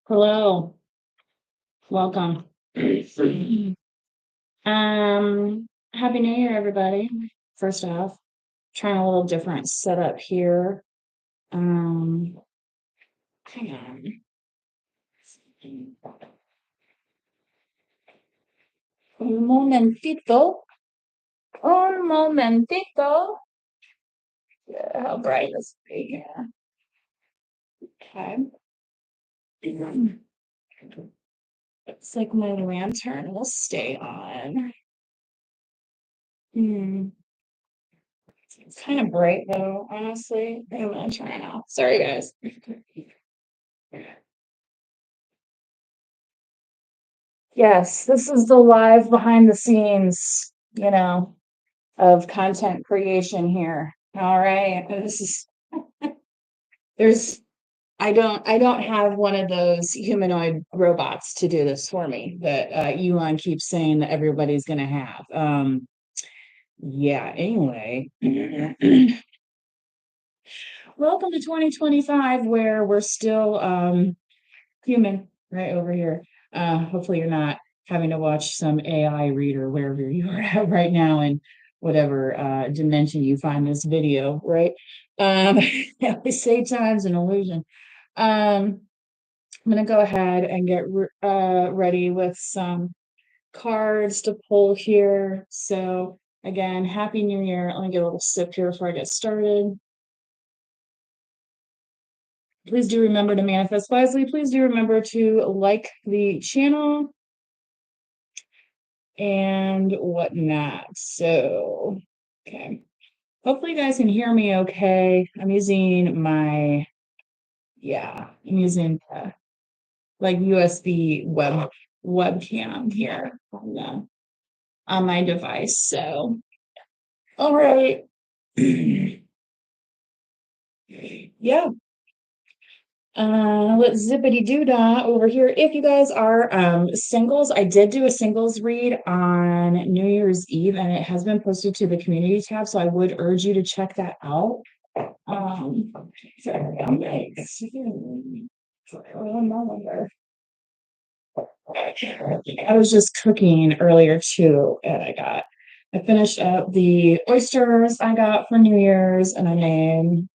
Hello, welcome. Happy New Year, everybody. First off, trying a little different setup here. Um, Hang on. Un momentito. Un momentito. Yeah, how bright is it here? Okay. Looks like my lantern will stay on. Hmm. It's kind of bright though, honestly. I'm gonna try now. Sorry, guys. Yes, this is the live behind the scenes, of content creation here. All right. This is there's I don't have one of those humanoid robots to do this for me that Elon keeps saying that everybody's gonna have. Yeah, anyway. Welcome to 2025, where we're still human right over here. Hopefully you're not having to watch some AI reader wherever you are at right now in whatever dimension you find this video, right? I say time's an illusion. Um, I'm gonna go ahead and get ready with some cards to pull here. So again, Happy New Year. Let me get a little sip here before I get started. Please do remember to manifest wisely. Please do remember to like the channel and whatnot. So, okay. Hopefully you guys can hear me okay. I'm using I'm using like USB webcam here on my device. So, all right. Yeah. Let's zippity doo dah over here. If you guys are singles, I did do a singles read on New Year's Eve, and it has been posted to the community tab. So I would urge you to check that out. Sorry, I was just cooking earlier too, and I finished up the oysters I got for New Year's, and I made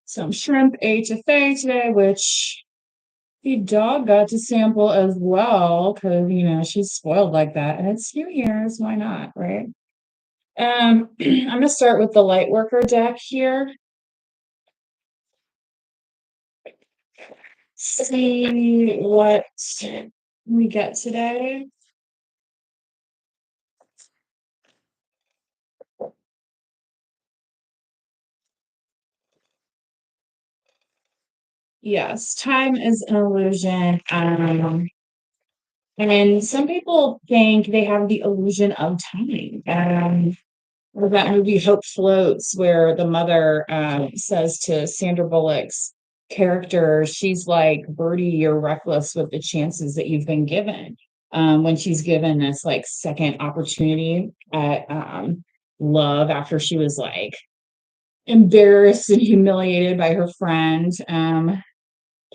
some shrimp HFA today, which the dog got to sample as well because she's spoiled like that, and it's New Year's, why not, right? I'm gonna start with the light worker deck here. See what we get today. Yes, time is an illusion. And some people think they have the illusion of time. Or that movie Hope Floats, where the mother says to Sandra Bullock's character, she's like, Birdie, you're reckless with the chances that you've been given. When she's given this like second opportunity at love after she was like embarrassed and humiliated by her friend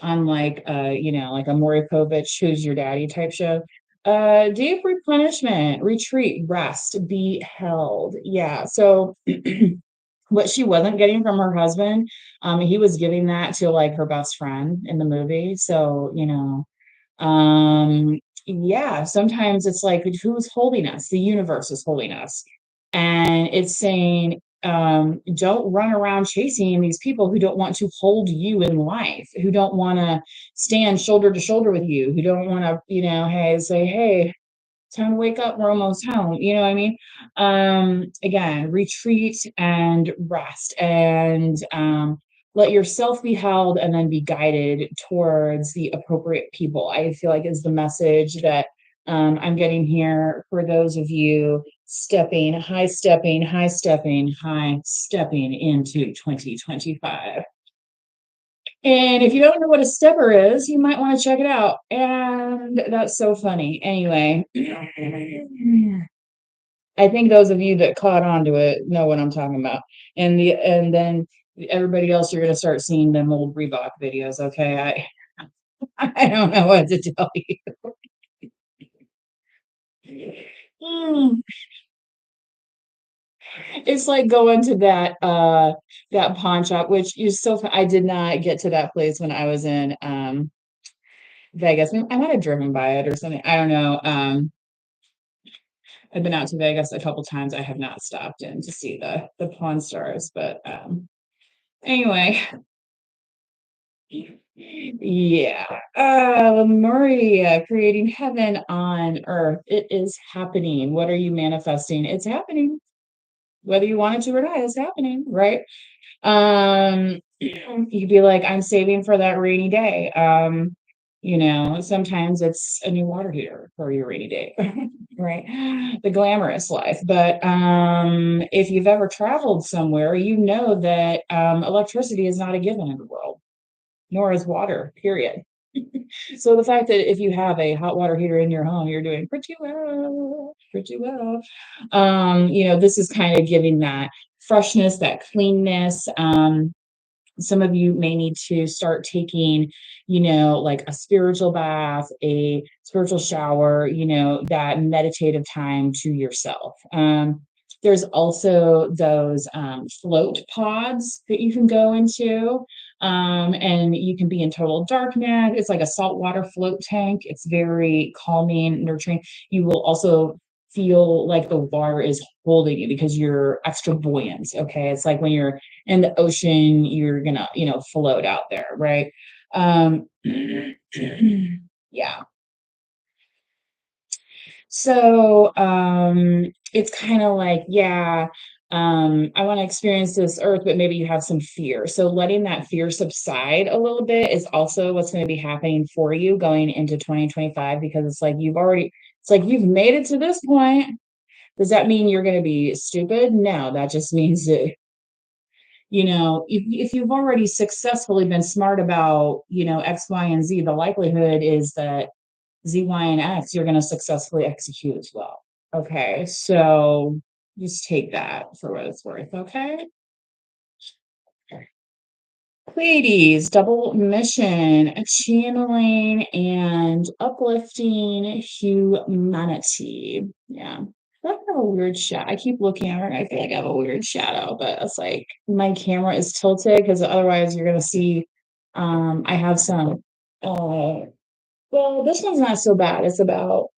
on like like a Maury Povich Who's Your Daddy type show. Deep replenishment, retreat, rest, be held. Yeah. So what she wasn't getting from her husband, he was giving that to like her best friend in the movie. So, yeah, sometimes it's like who's holding us? The universe is holding us. And it's saying, don't run around chasing these people who don't want to hold you in life, who don't want to stand shoulder to shoulder with you, who don't want to, say, hey, time to wake up, we're almost home. You know what I mean? Again, retreat and rest and let yourself be held and then be guided towards the appropriate people, I feel like is the message that I'm getting here for those of you high stepping into 2025. And if you don't know what a stepper is, you might want to check it out. And that's so funny. Anyway, I think those of you that caught on to it know what I'm talking about. And then everybody else, you're gonna start seeing them old Reebok videos. Okay. I don't know what to tell you. Mm. It's like going to that pawn shop, which is so I did not get to that place when I was in Vegas. I might have driven by it or something. I don't know. I've been out to Vegas a couple times. I have not stopped in to see the Pawn Stars, but anyway, yeah. Maria, creating heaven on earth. It is happening. What are you manifesting? It's happening. Whether you want it to or not, it's happening, right? You'd be like, I'm saving for that rainy day. Sometimes it's a new water heater for your rainy day, right? The glamorous life. But if you've ever traveled somewhere, you know that electricity is not a given in the world, nor is water, period. So the fact that if you have a hot water heater in your home, you're doing pretty well, pretty well. This is kind of giving that freshness, that cleanness. Some of you may need to start taking, like a spiritual bath, a spiritual shower, that meditative time to yourself. There's also those float pods that you can go into, and you can be in total darkness. It's like a saltwater float tank. It's very calming, nurturing. You will also feel like the water is holding you because you're extra buoyant. Okay. It's like when you're in the ocean, you're gonna, float out there, right? Yeah. So it's kind of like, yeah, I want to experience this earth, but maybe you have some fear. So letting that fear subside a little bit is also what's going to be happening for you going into 2025, because it's like you've made it to this point. Does that mean you're going to be stupid? No, that just means that, if you've already successfully been smart about, X, Y, and Z, the likelihood is that Z, Y, and X, you're going to successfully execute as well. Okay. So just take that for what it's worth. Okay. Ladies, double mission, channeling and uplifting humanity. Yeah. I have a weird shadow. I keep looking at her and I feel like I have a weird shadow, but it's like my camera is tilted because otherwise you're gonna see I have some well, this one's not so bad. It's about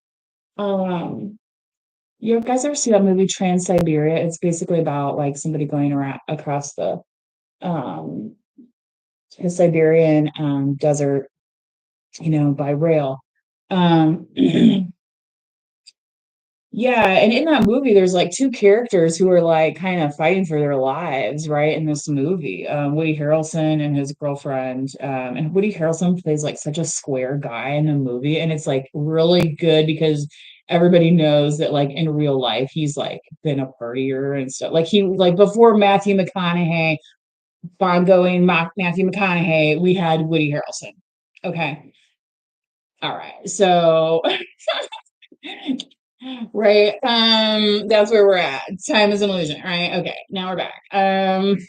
you guys ever see that movie Trans Siberia? It's basically about like somebody going around across um the Siberian desert, by rail. Um, yeah, and in that movie, there's like two characters who are like kind of fighting for their lives, right? In this movie, Woody Harrelson and his girlfriend, and Woody Harrelson plays like such a square guy in the movie, and it's like really good because everybody knows that like in real life he's like been a partier and stuff. Like he like before Matthew McConaughey, Bongoing Matthew McConaughey, we had Woody Harrelson. Okay. All right. So, right. That's where we're at. Time is an illusion. Right. Okay. Now we're back. And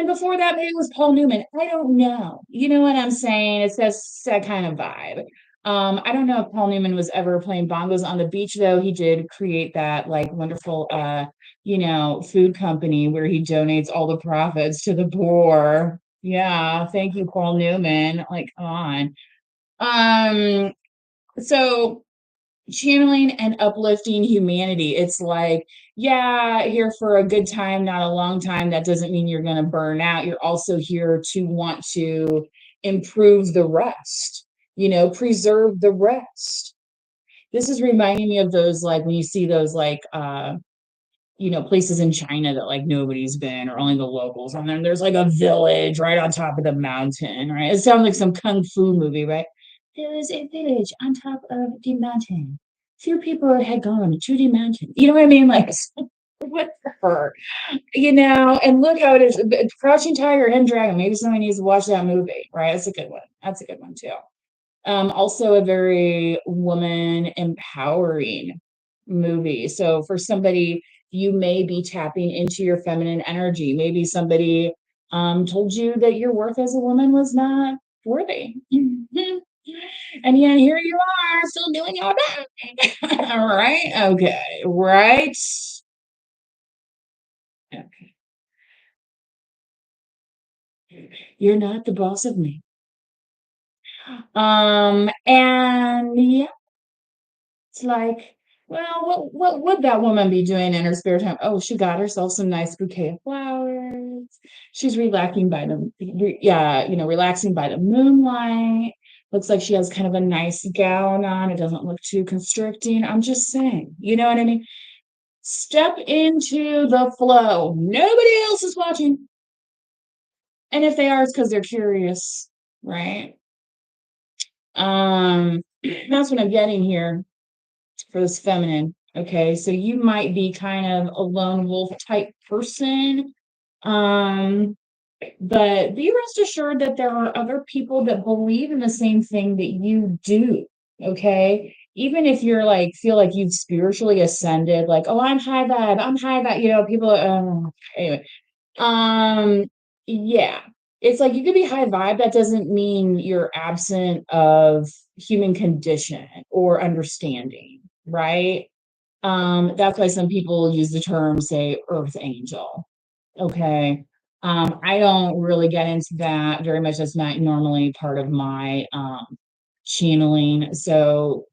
before that, maybe it was Paul Newman. I don't know. You know what I'm saying? It's that kind of vibe. I don't know if Paul Newman was ever playing bongos on the beach, though. He did create that like wonderful, food company where he donates all the profits to the poor. Yeah, thank you, Paul Newman. Like, come on. Um, so channeling and uplifting humanity. It's like, yeah, here for a good time, not a long time. That doesn't mean you're going to burn out. You're also here to want to improve the rest, preserve the rest. This is reminding me of those, like, when you see those, like, places in China that like nobody's been or only the locals. And then there's like a village right on top of the mountain, right? It sounds like some kung fu movie, right? There is a village on top of the mountain. Few people had gone to the mountain. You know what I mean? Like, whatever, and look how it is. Crouching Tiger, Hidden Dragon. Maybe somebody needs to watch that movie, right? That's a good one. That's a good one too. Also a very woman empowering movie. So for somebody, you may be tapping into your feminine energy. Maybe somebody told you that your worth as a woman was not worthy. And yet here you are still doing your thing. All right. Okay. Right. Okay. You're not the boss of me. And yeah, it's like, well, what would that woman be doing in her spare time? Oh, she got herself some nice bouquet of flowers. She's relaxing by yeah, relaxing by the moonlight. Looks like she has kind of a nice gown on. It doesn't look too constricting. I'm just saying, you know what I mean? Step into the flow. Nobody else is watching. And if they are, it's because they're curious, right? That's what I'm getting here for this feminine. Okay, so you might be kind of a lone wolf type person. Um, but be rest assured that there are other people that believe in the same thing that you do. Okay. Even if you're like, feel like you've spiritually ascended, like, oh, I'm high vibe, people, anyway. Um, yeah. It's like you could be high vibe. That doesn't mean you're absent of human condition or understanding, right? That's why some people use the term, say, earth angel. Okay. I don't really get into that very much. That's not normally part of my channeling. So,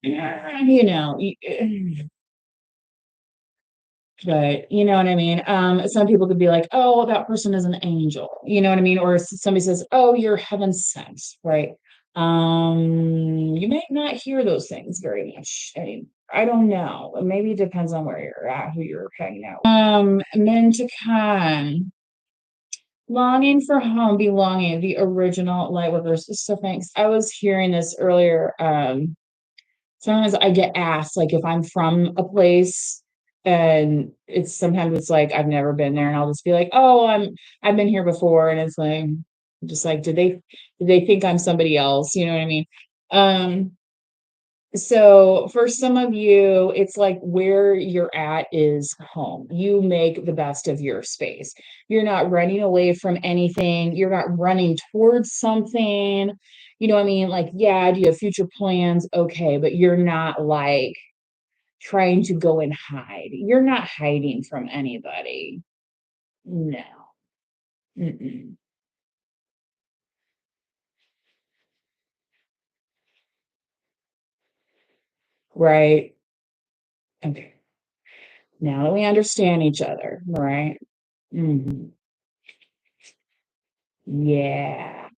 but you know what I mean? Some people could be like, oh, that person is an angel. You know what I mean? Or somebody says, oh, you're heaven sent, right? You might not hear those things very much. I don't know. Maybe it depends on where you're at, who you're hanging out. Men to come. Longing for home, belonging, the original lightworkers. So thanks. I was hearing this earlier. Sometimes I get asked, like, if I'm from a place, and sometimes it's like I've never been there, and I'll just be like, oh, I've been here before, and it's like, just like, did they think I'm somebody else? You know what I mean? Um, so for some of you, it's like where you're at is home. You make the best of your space. You're not running away from anything. You're not running towards something. You know what I mean? Like, yeah, do you have future plans? Okay, but you're not like trying to go and hide. You're not hiding from anybody. No. Mm-mm. Right. Okay. Now that we understand each other, right? Mhm. Yeah.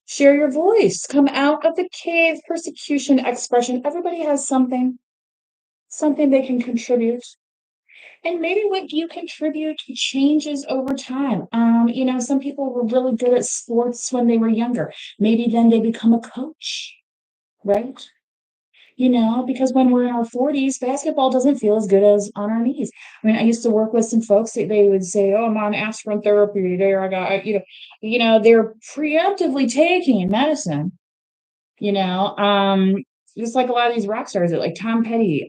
Share your voice. Come out of the cave. Persecution, expression. Everybody has something they can contribute. And maybe what you contribute changes over time. Some people were really good at sports when they were younger. Maybe then they become a coach, right? Because when we're in our 40s, basketball doesn't feel as good as on our knees. I mean, I used to work with some folks that they would say, oh, I'm on aspirin therapy today, or I got, they're preemptively taking medicine, you know, just like a lot of these rock stars that like Tom Petty,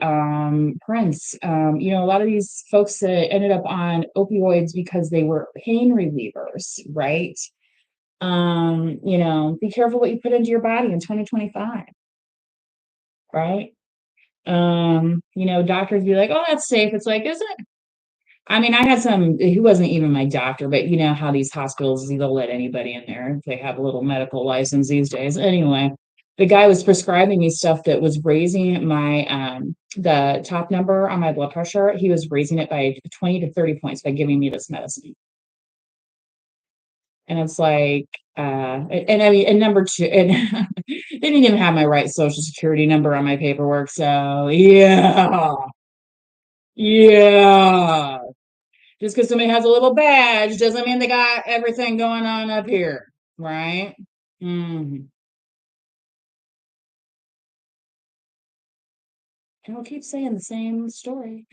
Prince, a lot of these folks that ended up on opioids because they were pain relievers, right? Be careful what you put into your body in 2025, right? Doctors be like, oh, that's safe. It's like, is it? I mean, I had some, he wasn't even my doctor, but you know how these hospitals, they'll let anybody in there if they have a little medical license these days. Anyway, the guy was prescribing me stuff that was raising the top number on my blood pressure. He was raising it by 20 to 30 points by giving me this medicine. And it's like, and I mean, and number two, and they didn't even have my right social security number on my paperwork. So yeah, yeah. Just because somebody has a little badge doesn't mean they got everything going on up here, right? Mhm. And I'll keep saying the same story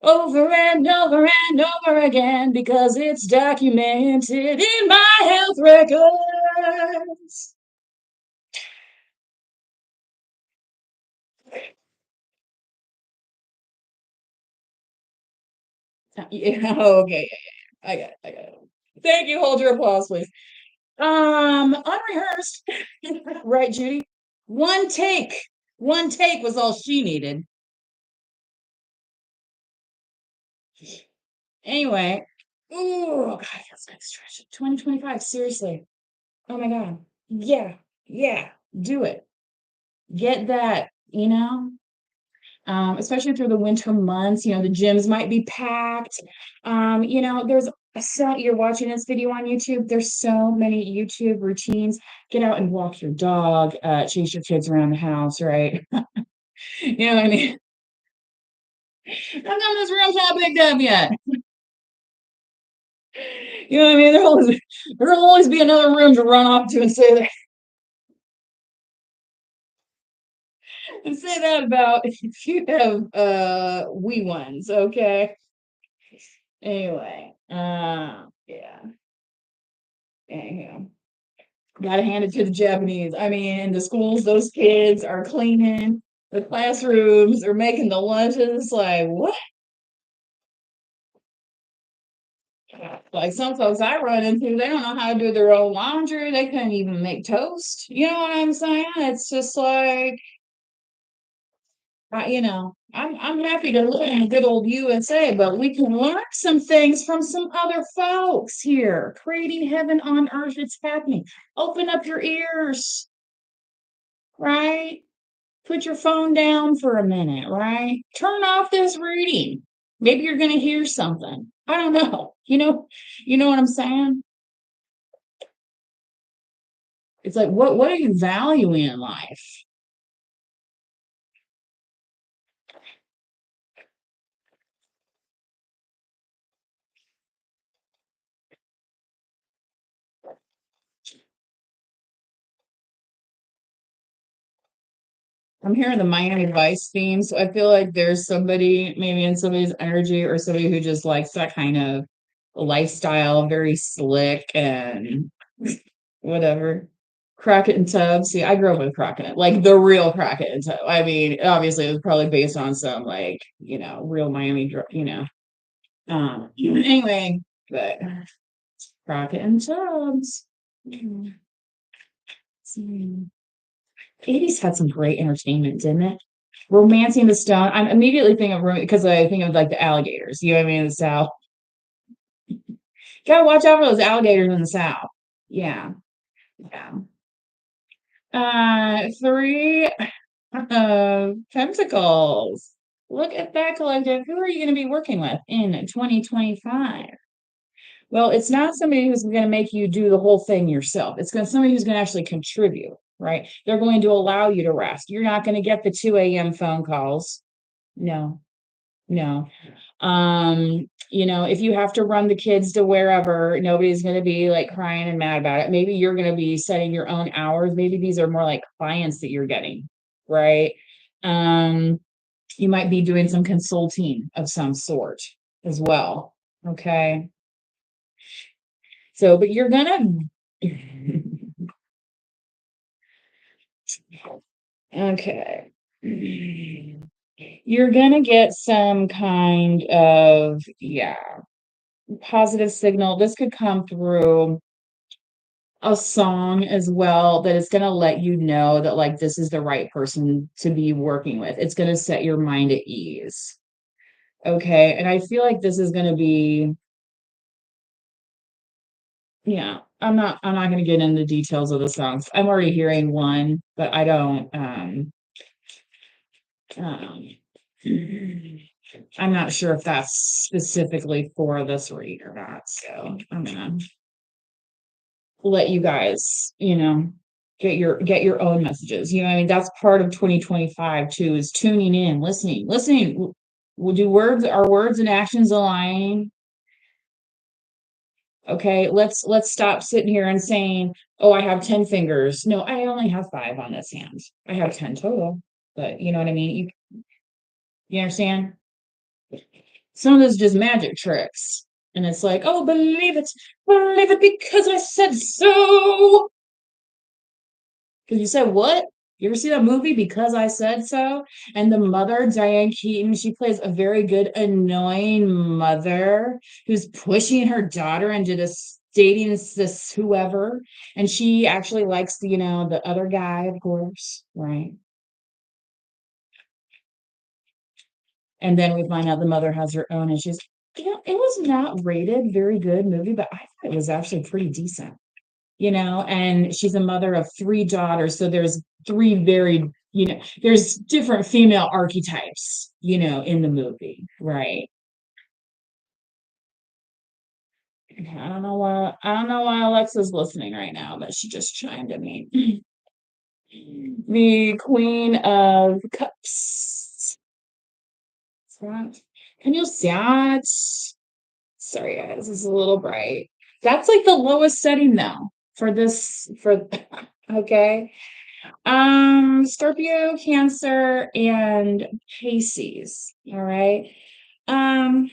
over and over again because it's documented in my health records. Yeah, okay, yeah, yeah, I got it, I got it. Thank you, hold your applause, please. Unrehearsed, right, Judy? One take, one take was all she needed. Anyway, oh God, that's next stretch. 2025, seriously. Oh my God. Yeah, yeah, do it. Get that, especially through the winter months, the gyms might be packed. There's so you're watching this video on YouTube. There's so many YouTube routines. Get out and walk your dog, chase your kids around the house, right? You know what I mean? How come this room's not picked up yet? You know what I mean? There'll always be another room to run off to and say that about if you have wee ones, okay? Anyway, yeah. Anyhow. Gotta hand it to the Japanese. I mean, in the schools, those kids are cleaning the classrooms, they're making the lunches. Like, what? Like some folks I run into, they don't know how to do their own laundry. They couldn't even make toast. You know what I'm saying? It's just like, I'm happy to live in good old USA, but we can learn some things from some other folks here. Creating heaven on earth, it's happening. Open up your ears, right? Put your phone down for a minute, right? Turn off this reading. Maybe you're going to hear something. I don't know. You know what I'm saying? It's like, what are you valuing in life? I'm hearing the Miami Vice theme, so I feel like there's somebody maybe in somebody's energy or somebody who just likes that kind of lifestyle, very slick and whatever. Crockett and Tubbs. See, I grew up with Crockett, like the real Crockett and Tubbs. I mean, obviously, it was probably based on some like real Miami, Anyway, but Crockett and Tubbs. Mm, 80s had some great entertainment, didn't it? Romancing the Stone. I'm immediately thinking of because I think of like the alligators. You know what I mean? In the South, gotta watch out for those alligators in the South. Yeah, yeah. Three Pentacles. Look at that collective. Who are you going to be working with in 2025? Well, it's not somebody who's going to make you do the whole thing yourself. It's going to somebody who's going to actually contribute, right? They're going to allow you to rest. You're not going to get the 2 a.m. phone calls. No, no. If you have to run the kids to wherever, nobody's going to be like crying and mad about it. Maybe you're going to be setting your own hours. Maybe these are more like clients that you're getting, right? Um, you might be doing some consulting of some sort as well. Okay. So, but you're gonna, okay. You're gonna get some kind of, yeah, positive signal. This could come through a song as well that is going to let you know that like this is the right person to be working with. It's going to set your mind at ease. Okay. And I feel like this is going to be, yeah, I'm not going to get into details of the songs. I'm already hearing one, but I don't, um, I'm not sure if that's specifically for this read or not. So I'm gonna let you guys, get your own messages. You know what I mean? That's part of 2025 too, is tuning in, listening. Will do words, are words and actions aligning? Okay, let's stop sitting here and saying, oh, I have 10 fingers. No, I only have 5 on this hand. I have 10 total. But you know what I mean? You understand? Some of those just magic tricks. And it's like, oh, believe it because I said so. Because you said what? You ever see that movie Because I Said So? And the mother, Diane Keaton, she plays a very good annoying mother who's pushing her daughter into this dating this whoever, and she actually likes the other guy, of course, right? And then we find out the mother has her own issues. It was not rated very good movie, but I thought it was actually pretty decent. And she's a mother of three daughters. So there's three there's different female archetypes, in the movie, right? I don't know why Alexa's listening right now, but she just chimed at me. The Queen of Cups. Can you see it? Sorry, guys, it's a little bright. That's like the lowest setting though for this for okay. Scorpio, Cancer, and Pisces. All right. Um,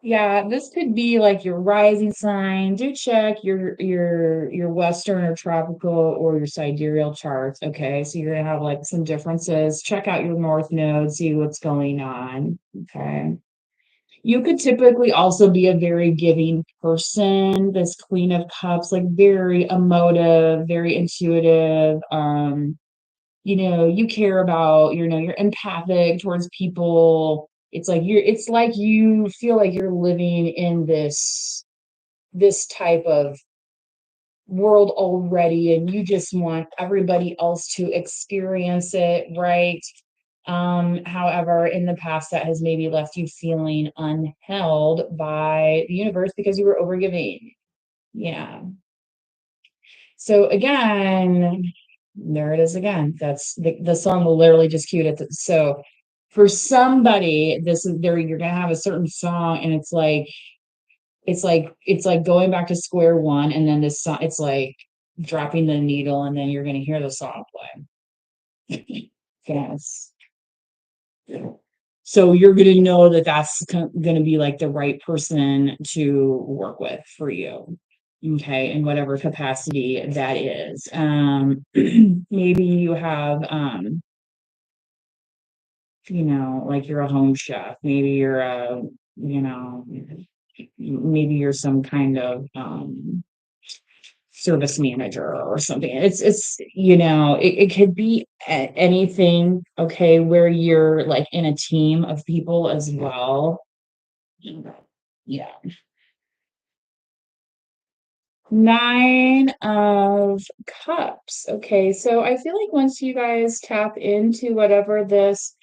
yeah, this could be like your rising sign. Do check your Western or tropical or your sidereal charts. Okay, so you're gonna have like some differences. Check out your North Node, see what's going on. Okay. You could typically also be a very giving person, this Queen of Cups, like very emotive, very intuitive. You care about, you're empathic towards people. It's like you feel like you're living in this type of world already, and you just want everybody else to experience it, right? However, in the past, that has maybe left you feeling unheld by the universe because you were overgiving. Yeah. So again, there it is again. That's the song will literally just cue it. So for somebody, this is there, you're gonna have a certain song, and it's like going back to square one, and then this song, it's like dropping the needle, and then you're gonna hear the song play. Yes. So you're going to know that that's going to be like the right person to work with for you. Okay, in whatever capacity that is. Maybe you have, like you're a home chef. Maybe you're you know, maybe you're some kind of service manager or something. It could be anything, okay, where you're like in a team of people as well. Yeah. Nine of Cups. Okay, so I feel like once you guys tap into whatever this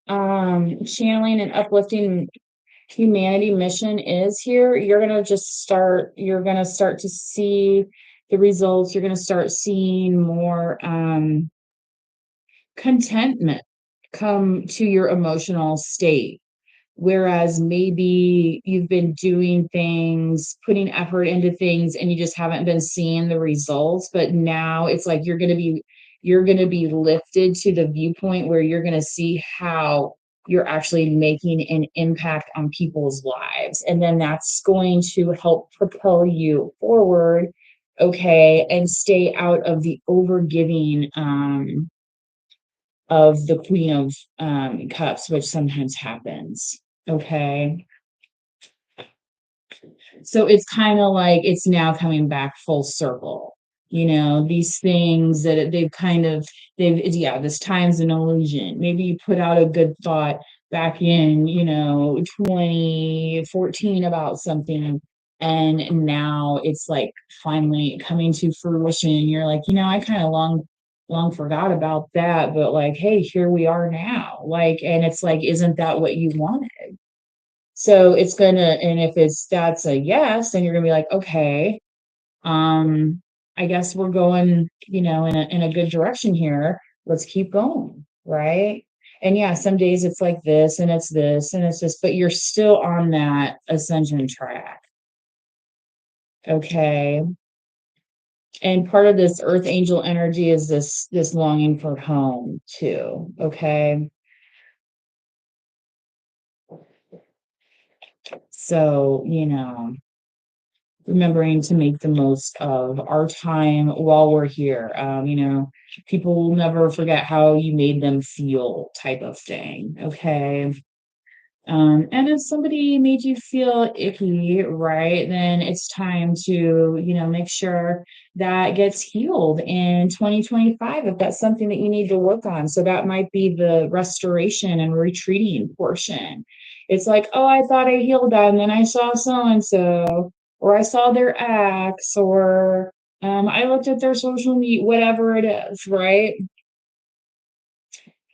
channeling and uplifting humanity mission is here, you're gonna start to see the results. You're gonna start seeing more contentment come to your emotional state. Whereas maybe you've been doing things, putting effort into things, and you just haven't been seeing the results. But now it's like you're gonna be lifted to the viewpoint where you're gonna see how you're actually making an impact on people's lives. And then that's going to help propel you forward, okay, and stay out of the overgiving of the Queen of Cups, which sometimes happens. Okay. So it's kind of like it's now coming back full circle. These things that yeah, this time's an illusion. Maybe you put out a good thought back in, 2014 about something, and now it's like finally coming to fruition. You're like, I kind of long forgot about that, but like, hey, here we are now. Like, and it's like, isn't that what you wanted? So and if that's a yes, then you're gonna be like, okay, I guess we're going, in a good direction here. Let's keep going, right? And yeah, some days it's like this and it's this, but you're still on that ascension track. Okay. And part of this earth angel energy is this longing for home too. Okay. So, remembering to make the most of our time while we're here. People will never forget how you made them feel, type of thing. Okay. And if somebody made you feel icky, right, then it's time to, make sure that gets healed in 2025 if that's something that you need to work on. So that might be the restoration and retreating portion. It's like, oh, I thought I healed that, and then I saw so and so, or I saw their ex, or I looked at their social media, whatever it is, right?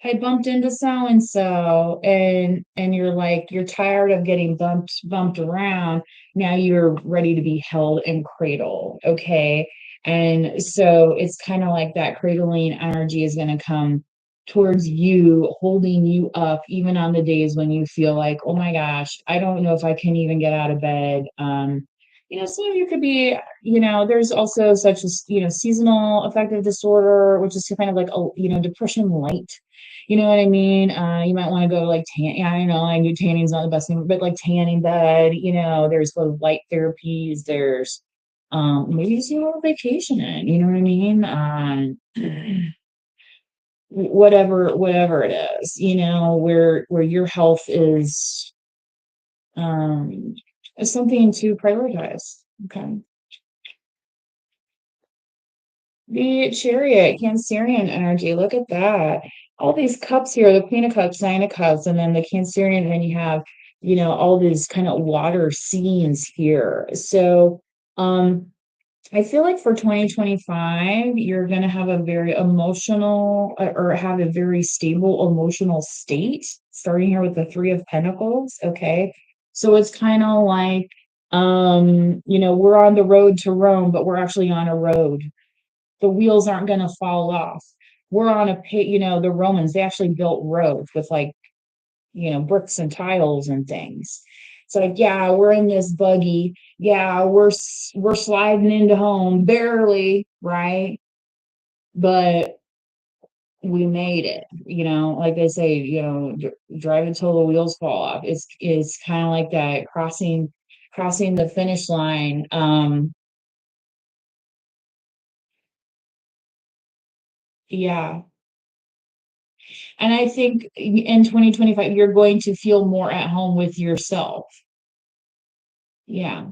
I bumped into so and so, and you're like, you're tired of getting bumped around. Now you're ready to be held and cradled. Okay. And so it's kind of like that cradling energy is going to come towards you, holding you up, even on the days when you feel like, oh my gosh, I don't know if I can even get out of bed. Some of you could be, there's also such as, seasonal affective disorder, which is kind of like, depression light. You know what I mean? You might want to go like tan. Yeah, I know. I knew tanning's not the best thing, but like tanning bed. There's the light therapies. There's maybe just vacation in. You know what I mean? Whatever it is. Where your health um is something to prioritize. Okay. The chariot, Cancerian energy. Look at that. All these cups here, the Queen of Cups, Nine of Cups, and then the Cancerian, and then you have, all these kind of water scenes here. So I feel like for 2025, you're going to have a very emotional or have a very stable emotional state, starting here with the Three of Pentacles. Okay. So it's kind of like, we're on the road to Rome, but we're actually on a road. The wheels aren't going to fall off. We're on the Romans, they actually built roads with like, bricks and tiles and things. So like, yeah, we're in this buggy. Yeah, we're sliding into home barely, right? But we made it, like they say, drive until the wheels fall off. It's kind of like that crossing the finish line. Yeah. And I think in 2025, you're going to feel more at home with yourself. Yeah.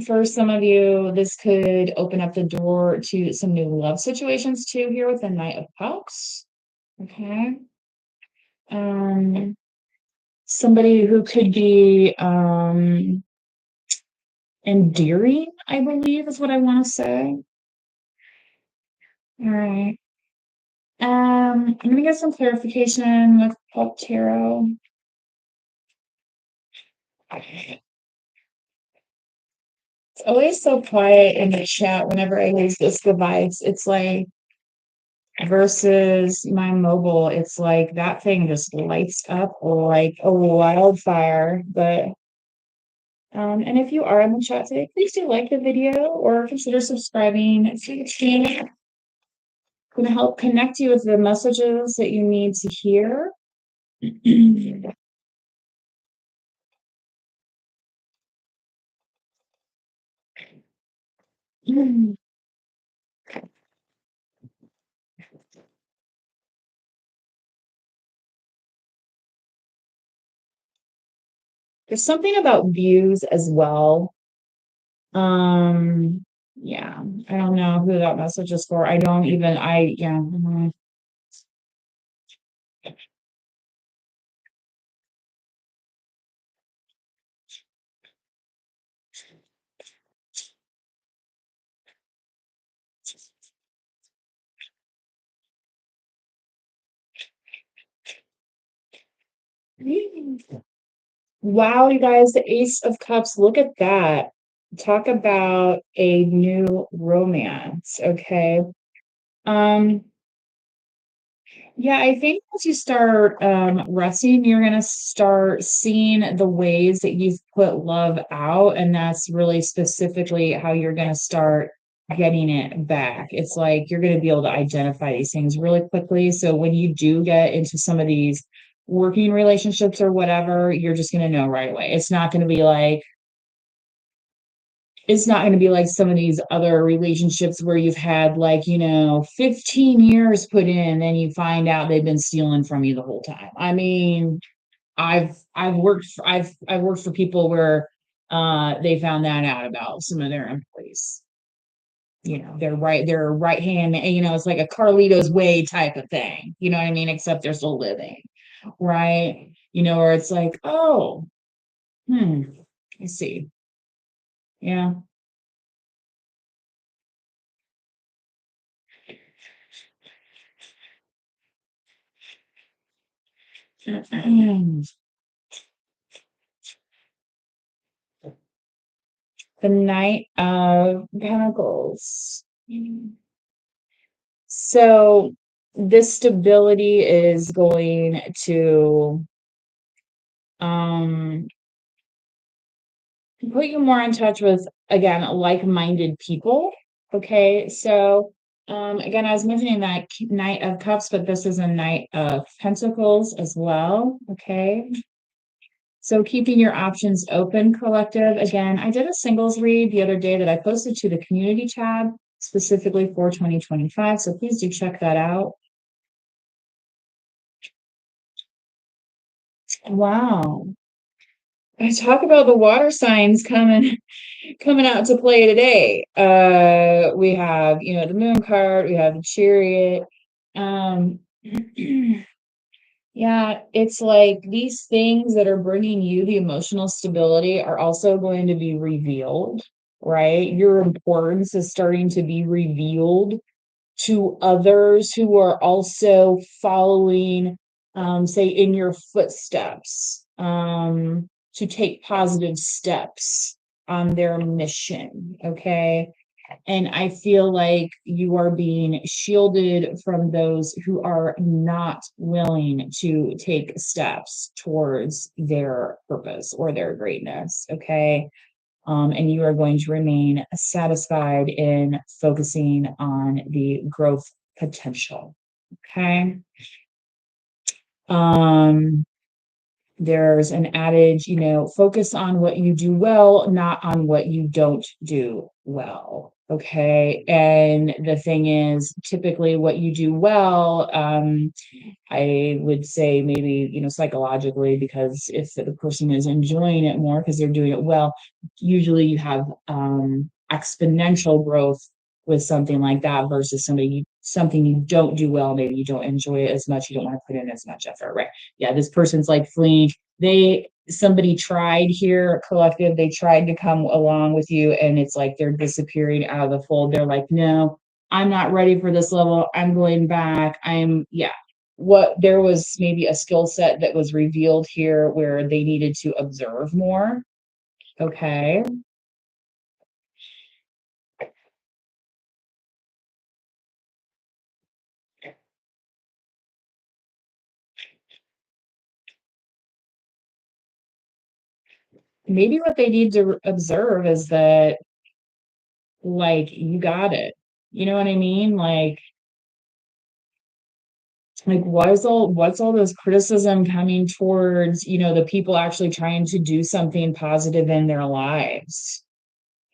For some of you, this could open up the door to some new love situations too, here with the Knight of Cups. Okay. Um, Somebody who could be endearing, I believe is what I want to say. All right. I'm gonna get some clarification with Pop Tarot. It's always so quiet in the chat whenever I use this device. It's like versus my mobile, it's like that thing just lights up like a wildfire. But and if you are in the chat today, please do like the video or consider subscribing to the channel. It's going to help connect you with the messages that you need to hear. There's something about views as well. Yeah, I don't know who that message is for. I don't even, yeah. Wow, you guys, the Ace of Cups, look at that. Talk about a new romance, okay? Um, yeah, I think once you start resting, you're gonna start seeing the ways that you've put love out, and that's really specifically how you're gonna start getting it back. It's like you're gonna be able to identify these things really quickly. So when you do get into some of these working relationships or whatever, you're just going to know right away. It's not going to be like some of these other relationships where you've had, like, 15 years put in and you find out they've been stealing from you the whole time. I mean, I've worked for people where they found that out about some of their employees. Their right hand, it's like a Carlito's Way type of thing. You know what I mean? Except they're still living, right? Or it's like, oh, hmm, I see. Yeah. The Knight of Pentacles. So this stability is going to um put you more in touch with, again, like-minded people. Okay, so again, I was mentioning that Knight of Cups, but this is a Knight of Pentacles as well. Okay, so keeping your options open, collective. Again, I did a singles read the other day that I posted to the community tab specifically for 2025, so please do check that out. Wow. I talk about the water signs coming out to play today. We have, the Moon card, we have the Chariot. Um, yeah, it's like these things that are bringing you the emotional stability are also going to be revealed, right? Your importance is starting to be revealed to others who are also following, say, in your footsteps, to take positive steps on their mission. Okay. And I feel like you are being shielded from those who are not willing to take steps towards their purpose or their greatness. Okay. And you are going to remain satisfied in focusing on the growth potential. Okay. Um, there's an adage, focus on what you do well, not on what you don't do well. Okay. And the thing is, typically what you do well, I would say maybe, psychologically, because if the person is enjoying it more because they're doing it well, usually you have exponential growth with something like that versus something you don't do well. Maybe you don't enjoy it as much. You don't want to put in as much effort, right? Yeah, this person's like fleeing. Somebody tried here, collective, they tried to come along with you, and it's like they're disappearing out of the fold. They're like, no, I'm not ready for this level. I'm going back. Yeah. There was maybe a skill set that was revealed here where they needed to observe more. Okay. Maybe what they need to observe is that, like, you got it. You know what I mean? Like, what's all this criticism coming towards, the people actually trying to do something positive in their lives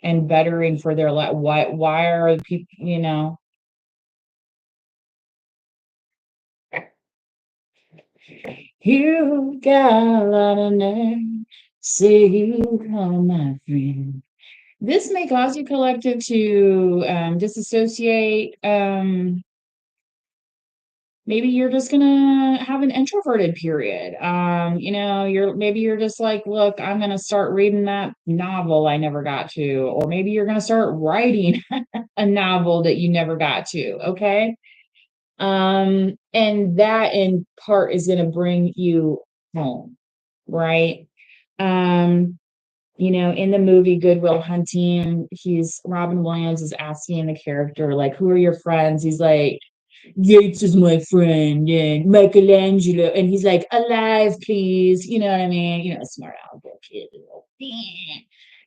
and bettering for their life? Why are people, you got a lot of nerve, say you come my friend. This may cause you, collective, to disassociate. Maybe you're just gonna have an introverted period. You're just like, look, I'm gonna start reading that novel I never got to, or maybe you're gonna start writing a novel that you never got to. Okay. And that in part is gonna bring you home, right? Um, in the movie Good Will Hunting, Robin Williams is asking the character, like, who are your friends? He's like, Yates is my friend, and Michelangelo. And he's like, alive, please. You know what I mean? Smart aleck kid.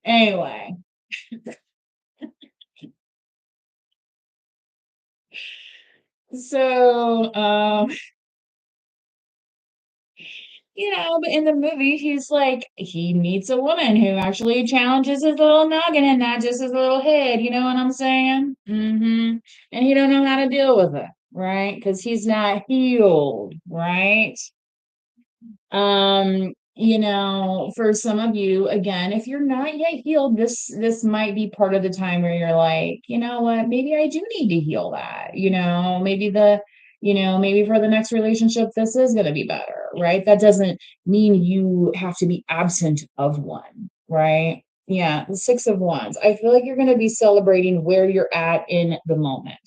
Anyway, so But in the movie, he's like, he meets a woman who actually challenges his little noggin and not just his little head. You know what I'm saying? And he don't know how to deal with it, right? Because he's not healed, right? For some of you, again, if you're not yet healed, this might be part of the time where you're like, you know what, maybe I do need to heal that. Maybe for the next relationship, this is going to be better, right? That doesn't mean you have to be absent of one, right? Yeah, the Six of Wands. I feel like you're going to be celebrating where you're at in the moment.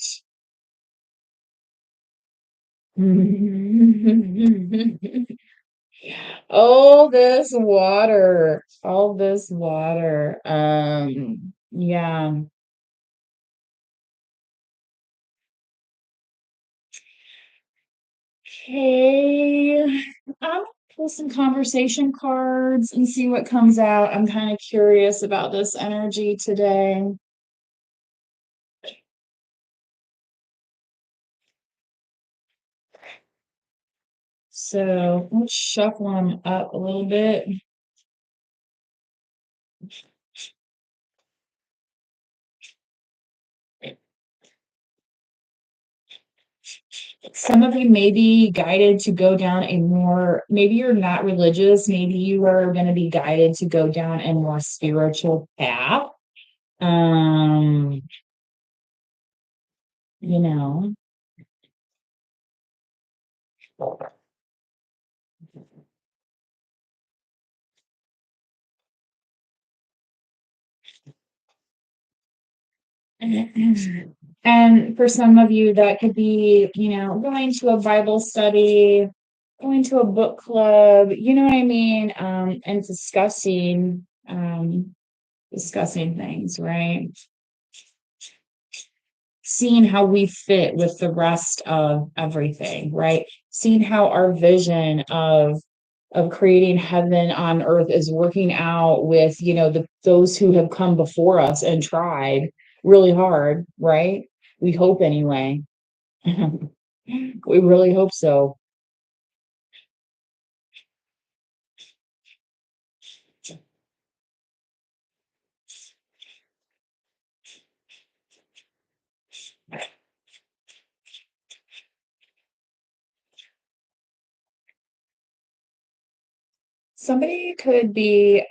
All this water. Yeah. Okay. I'm pull some conversation cards and see what comes out. I'm kind of curious about this energy today. So let's shuffle them up a little bit. Some of you may be guided to go down maybe you're not religious, maybe you are going to be guided to go down a more spiritual path. Um, you know, and for some of you, that could be, going to a Bible study, going to a book club, you know what I mean? And discussing things, right? Seeing how we fit with the rest of everything, right? Seeing how our vision of creating heaven on earth is working out with, those who have come before us and tried really hard, right? We hope anyway. We really hope so. Somebody could be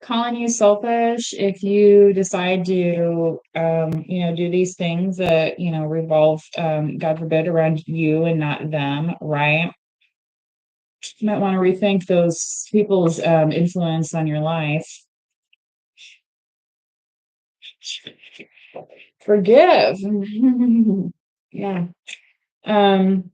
calling you selfish if you decide to do these things that revolve, God forbid, around you and not them, right? You might want to rethink those people's influence on your life. Forgive. Yeah. Um,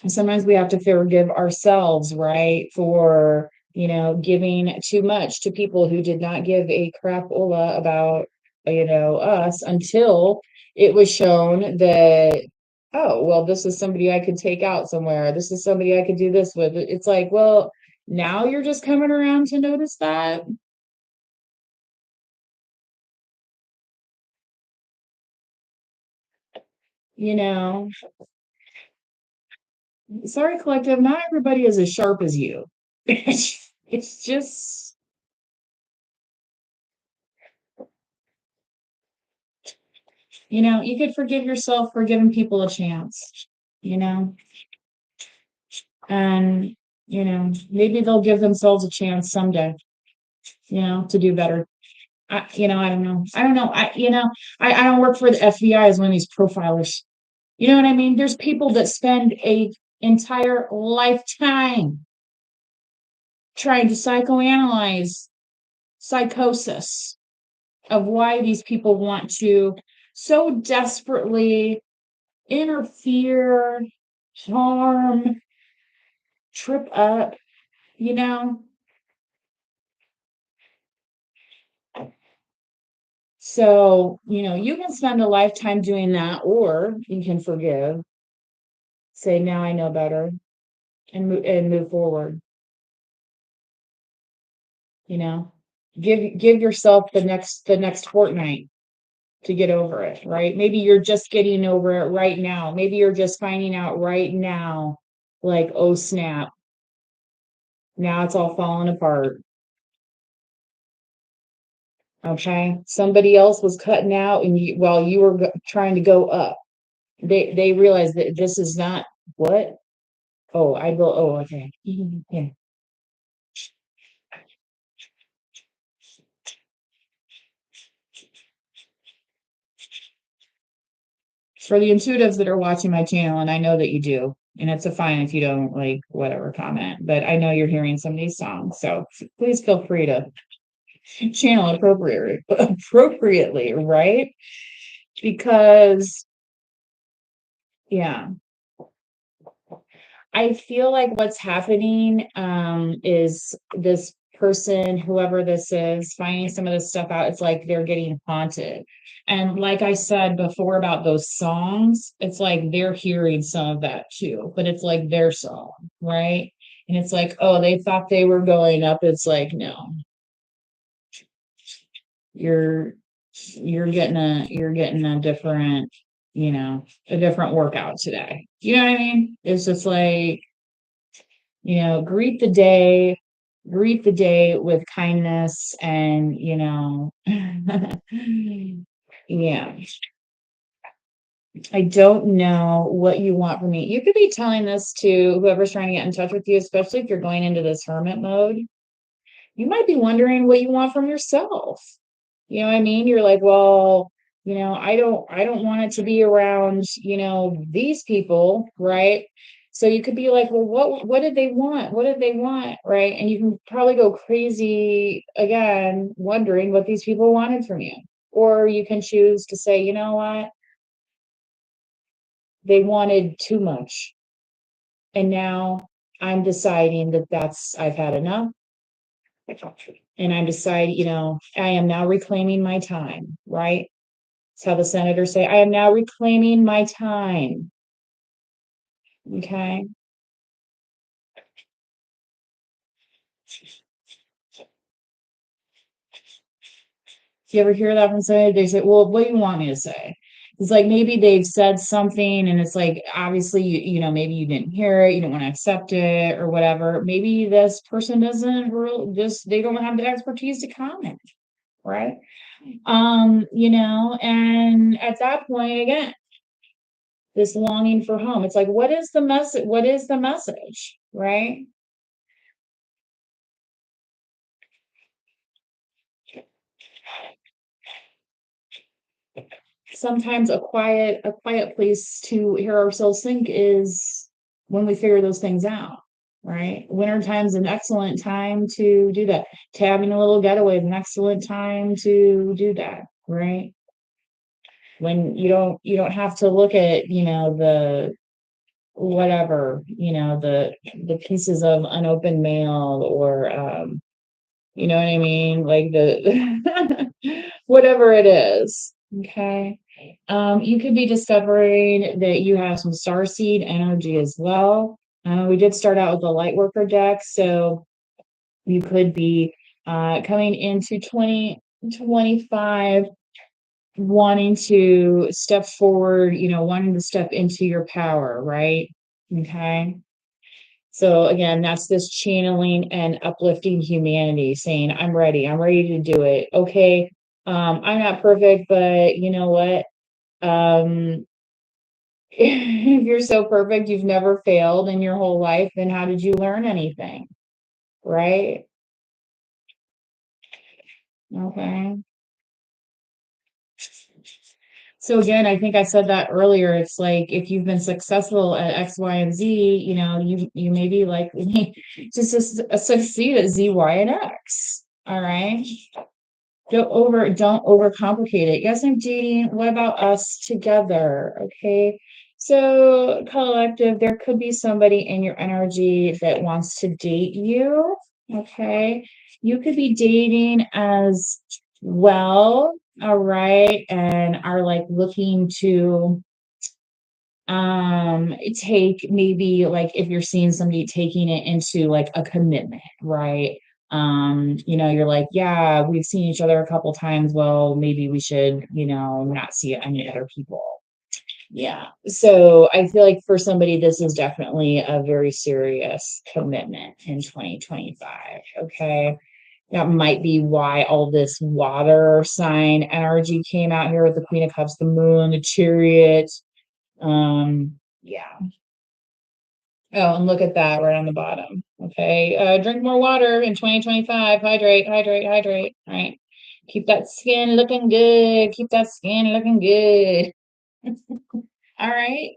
Sometimes we have to forgive ourselves, right? For, giving too much to people who did not give a crapola about, us until it was shown that, oh, well, this is somebody I could take out somewhere. This is somebody I could do this with. It's like, well, now you're just coming around to notice that, you know. Sorry, collective, not everybody is as sharp as you. It's just, you could forgive yourself for giving people a chance, you know, and, maybe they'll give themselves a chance someday, to do better. I don't know. I don't know. I don't work for the FBI as one of these profilers. You know what I mean? There's people that spend a entire lifetime trying to psychoanalyze psychosis of why these people want to so desperately interfere, harm, trip up, you know? So, you can spend a lifetime doing that, or you can forgive, say, now I know better, and move forward, you know? Give yourself the next fortnight to get over it, right? Maybe you're just getting over it right now. Maybe you're just finding out right now, like, oh snap. Now it's all falling apart. Okay. Somebody else was cutting out and you, while you were trying to go up. They realized that this is not what? Oh, I go, oh, okay. Yeah. For the intuitives that are watching my channel, and I know that you do, and it's a fine if you don't like whatever comment, but I know you're hearing some of these songs, so please feel free to channel appropriately, right? Because yeah, I feel like what's happening is this person, whoever this is, finding some of this stuff out. It's like they're getting haunted. And like I said before about those songs, it's like they're hearing some of that too, but it's like their song, right? And it's like, oh, they thought they were going up. It's like, no, you're you're getting a different, a different workout today. You know what I mean? It's just like, greet the day with kindness and, yeah. I don't know what you want from me. You could be telling this to whoever's trying to get in touch with you, especially if you're going into this hermit mode. You might be wondering what you want from yourself. You know what I mean? You're like, well, I don't want it to be around, these people, right? So you could be like, well, what did they want? What did they want? Right? And you can probably go crazy again, wondering what these people wanted from you. Or you can choose to say, you know what? They wanted too much. And now I'm deciding that I've had enough. And I'm deciding, I am now reclaiming my time, right? That's how the senators say, I am now reclaiming my time. Okay. Do you ever hear that from somebody? They say, well, what do you want me to say? It's like maybe they've said something and it's like obviously maybe you didn't hear it, you don't want to accept it or whatever. Maybe this person doesn't really just they don't have the expertise to comment, right? And at that point again, this longing for home. It's like, what is the message? What is the message? Right? Sometimes a quiet place to hear ourselves think is when we figure those things out, right? Winter time's an excellent time to do that. Having a little getaway is an excellent time to do that, right? When you don't have to look at, the whatever, the pieces of unopened mail or you know what I mean? Like the whatever it is. Okay. You could be discovering that you have some starseed energy as well. We did start out with the light worker deck, so you could be coming into 2025 wanting to step forward, wanting to step into your power, right? Okay. So again, that's this channeling and uplifting humanity, saying, I'm ready to do it. Okay. I'm not perfect, but you know what? Um, if you're so perfect, you've never failed in your whole life, then how did you learn anything? Right? Okay. So again, I think I said that earlier. It's like if you've been successful at X, Y, and Z, you may be likely to succeed at Z, Y, and X. All right. Don't overcomplicate it. Yes, I'm dating. What about us together? Okay. So collective, there could be somebody in your energy that wants to date you. Okay. You could be dating as well. All right. And are like looking to take maybe like if you're seeing somebody taking it into like a commitment, right? You're like, yeah, we've seen each other a couple times, well maybe we should not see any other people, Yeah. So I feel like for somebody, this is definitely a very serious commitment in 2025. Okay. That might be why all this water sign energy came out here with the Queen of Cups, the Moon, the Chariot. Yeah. Oh, and look at that right on the bottom. Okay. Drink more water in 2025. Hydrate, hydrate, hydrate. All right. Keep that skin looking good. Keep that skin looking good. All right.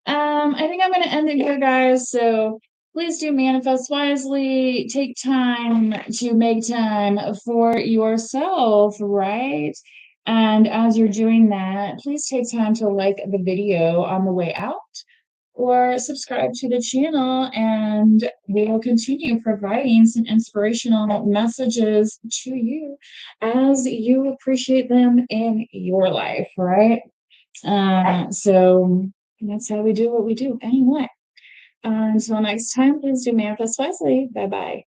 I think I'm going to end it here, guys. So please do manifest wisely. Take time to make time for yourself, right? And as you're doing that, please take time to like the video on the way out or subscribe to the channel, and we will continue providing some inspirational messages to you as you appreciate them in your life, right? So that's how we do what we do anyway. Until next time, please do manifest wisely. Bye bye.